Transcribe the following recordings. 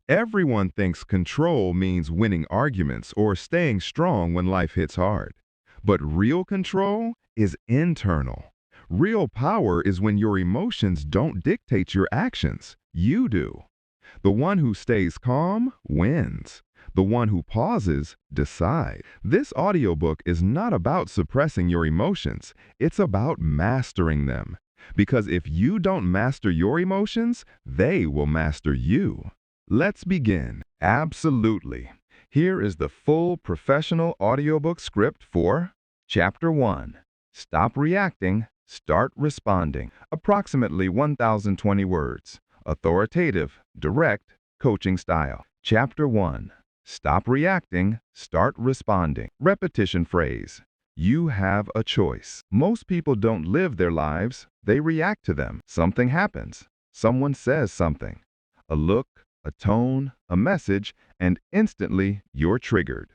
Everyone thinks control means winning arguments or staying strong when life hits hard. But real control is internal. Real power is when your emotions don't dictate your actions. You do. The one who stays calm wins. The one who pauses decides. This audiobook is not about suppressing your emotions. It's about mastering them. Because if you don't master your emotions, they will master you. Let's begin. Absolutely. Here is the full professional audiobook script for Chapter 1. Stop reacting, start responding. Approximately 1,020 words. Authoritative, direct, coaching style. Chapter 1. Stop reacting, start responding. Repetition phrase. You have a choice. Most people don't live their lives, they react to them. Something happens. Someone says something. A look, a tone, a message, and instantly you're triggered.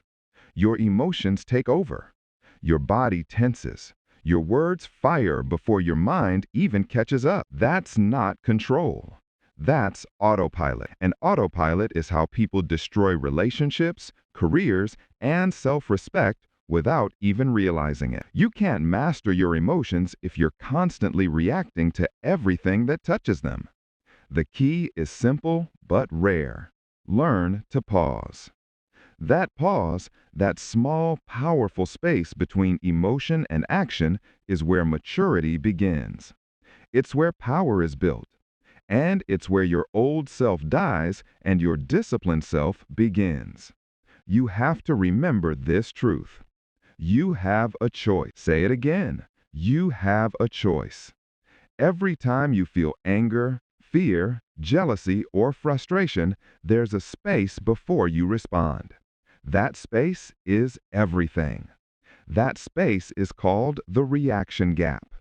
Your emotions take over. Your body tenses. Your words fire before your mind even catches up. That's not control. That's autopilot. And autopilot is how people destroy relationships, careers, and self-respect without even realizing it. You can't master your emotions if you're constantly reacting to everything that touches them. The key is simple but rare. Learn to pause. That pause, that small, powerful space between emotion and action, is where maturity begins. It's where power is built. And it's where your old self dies and your disciplined self begins. You have to remember this truth. You have a choice. Say it again. You have a choice. Every time you feel anger, fear, jealousy, or frustration, there's a space before you respond. That space is everything. That space is called the reaction gap.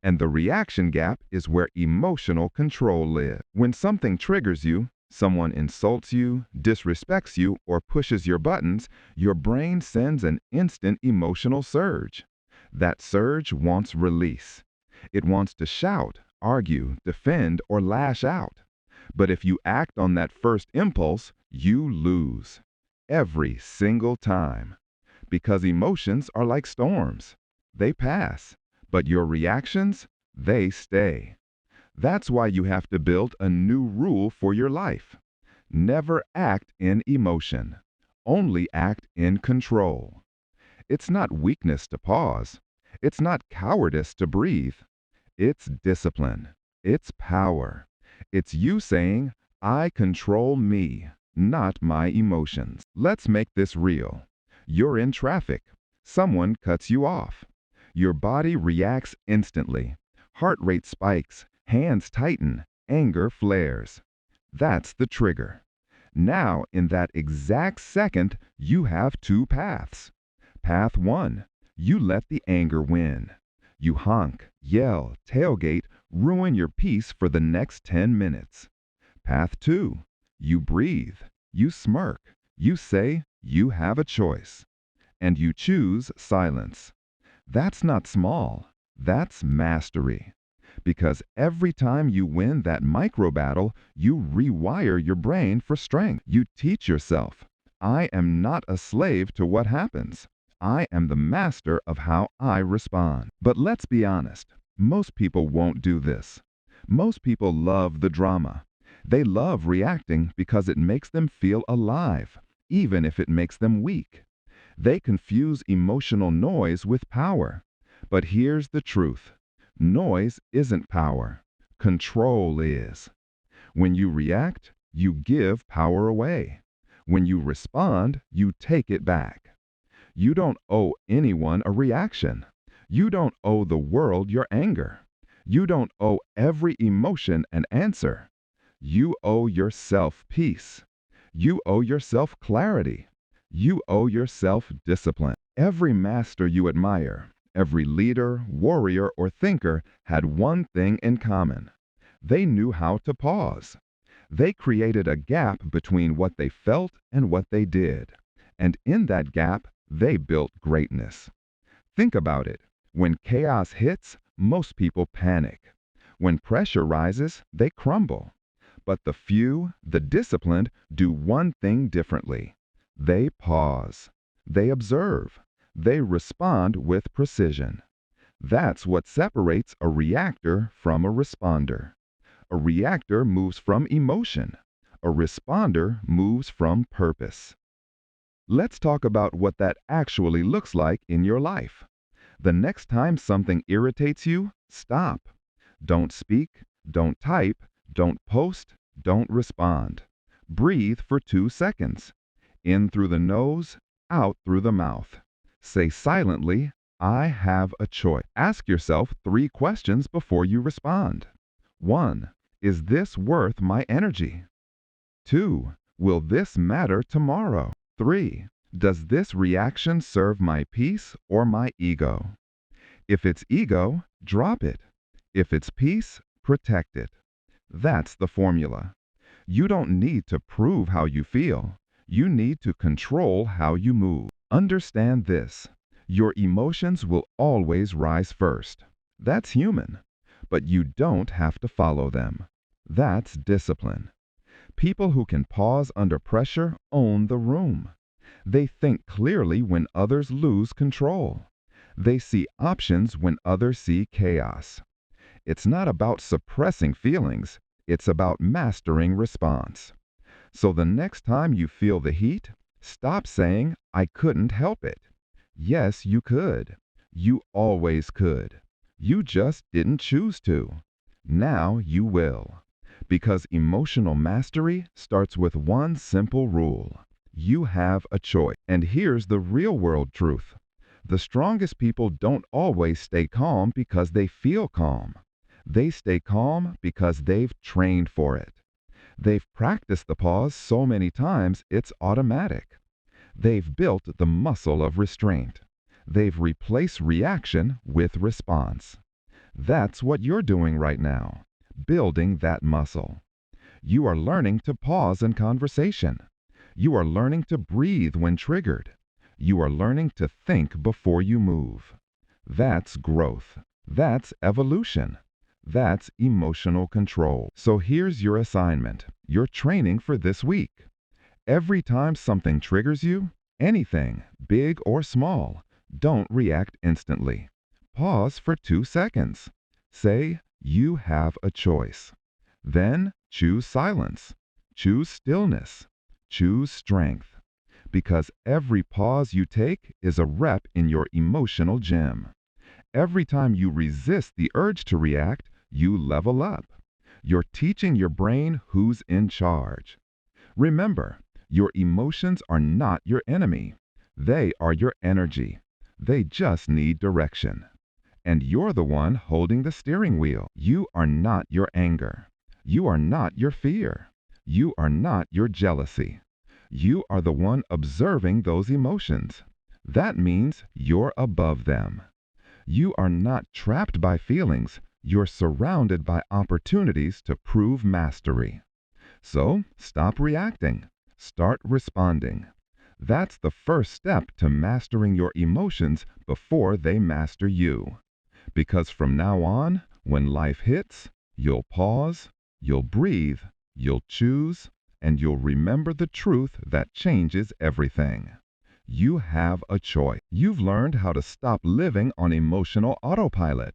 And the reaction gap is where emotional control lives. When something triggers you, someone insults you, disrespects you, or pushes your buttons, your brain sends an instant emotional surge. That surge wants release. It wants to shout, argue, defend, or lash out. But if you act on that first impulse, you lose. Every single time. Because emotions are like storms. They pass. But your reactions, they stay. That's why you have to build a new rule for your life. Never act in emotion. Only act in control. It's not weakness to pause. It's not cowardice to breathe. It's discipline. It's power. It's you saying, I control me, not my emotions. Let's make this real. You're in traffic. Someone cuts you off. Your body reacts instantly. Heart rate spikes, hands tighten, anger flares. That's the trigger. Now, in that exact second, you have two paths. Path 1, you let the anger win. You honk, yell, tailgate, ruin your peace for the next 10 minutes. Path 2, you breathe, you smirk, you say you have a choice. And you choose silence. That's not small. That's mastery. Because every time you win that micro battle, you rewire your brain for strength. You teach yourself, I am not a slave to what happens. I am the master of how I respond. But let's be honest, most people won't do this. Most people love the drama. They love reacting because it makes them feel alive, even if it makes them weak. They confuse emotional noise with power. But here's the truth. Noise isn't power. Control is. When you react, you give power away. When you respond, you take it back. You don't owe anyone a reaction. You don't owe the world your anger. You don't owe every emotion an answer. You owe yourself peace. You owe yourself clarity. You owe yourself discipline. Every master you admire, every leader, warrior, or thinker had one thing in common. They knew how to pause. They created a gap between what they felt and what they did. And in that gap, they built greatness. Think about it. When chaos hits, most people panic. When pressure rises, they crumble. But the few, the disciplined, do one thing differently. They pause. They observe. They respond with precision. That's what separates a reactor from a responder. A reactor moves from emotion. A responder moves from purpose. Let's talk about what that actually looks like in your life. The next time something irritates you, stop. Don't speak, don't type, don't post, don't respond. Breathe for 2 seconds. In through the nose, out through the mouth. Say silently, I have a choice. Ask yourself 3 questions before you respond. 1. Is this worth my energy? 2. Will this matter tomorrow? 3. Does this reaction serve my peace or my ego? If it's ego, drop it. If it's peace, protect it. That's the formula. You don't need to prove how you feel. You need to control how you move. Understand this. Your emotions will always rise first. That's human. But you don't have to follow them. That's discipline. People who can pause under pressure own the room. They think clearly when others lose control. They see options when others see chaos. It's not about suppressing feelings. It's about mastering response. So the next time you feel the heat, stop saying, I couldn't help it. Yes, you could. You always could. You just didn't choose to. Now you will. Because emotional mastery starts with one simple rule. You have a choice. And here's the real-world truth. The strongest people don't always stay calm because they feel calm. They stay calm because they've trained for it. They've practiced the pause so many times it's automatic. They've built the muscle of restraint. They've replaced reaction with response. That's what you're doing right now, building that muscle. You are learning to pause in conversation. You are learning to breathe when triggered. You are learning to think before you move. That's growth. That's evolution. That's emotional control. So here's your assignment, your training for this week. Every time something triggers you, anything, big or small, don't react instantly. Pause for 2 seconds. Say, you have a choice. Then choose silence. Choose stillness. Choose strength. Because every pause you take is a rep in your emotional gym. Every time you resist the urge to react, you level up. You're teaching your brain who's in charge. Remember, your emotions are not your enemy. They are your energy. They just need direction. And you're the one holding the steering wheel. You are not your anger. You are not your fear. You are not your jealousy. You are the one observing those emotions. That means you're above them. You are not trapped by feelings. You're surrounded by opportunities to prove mastery. So, stop reacting. Start responding. That's the first step to mastering your emotions before they master you. Because from now on, when life hits, you'll pause, you'll breathe, you'll choose, and you'll remember the truth that changes everything. You have a choice. You've learned how to stop living on emotional autopilot.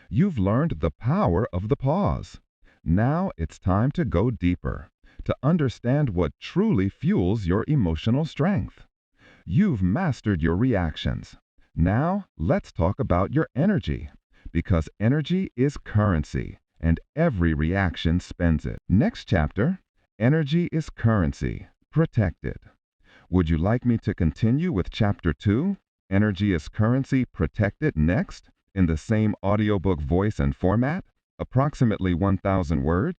You've learned the power of the pause. Now it's time to go deeper, to understand what truly fuels your emotional strength. You've mastered your reactions. Now let's talk about your energy, because energy is currency, and every reaction spends it. Next chapter, energy is currency. Protect it. Would you like me to continue with Chapter 2, Energy is Currency, Protect It, next, in the same audiobook voice and format, approximately 1,000 words?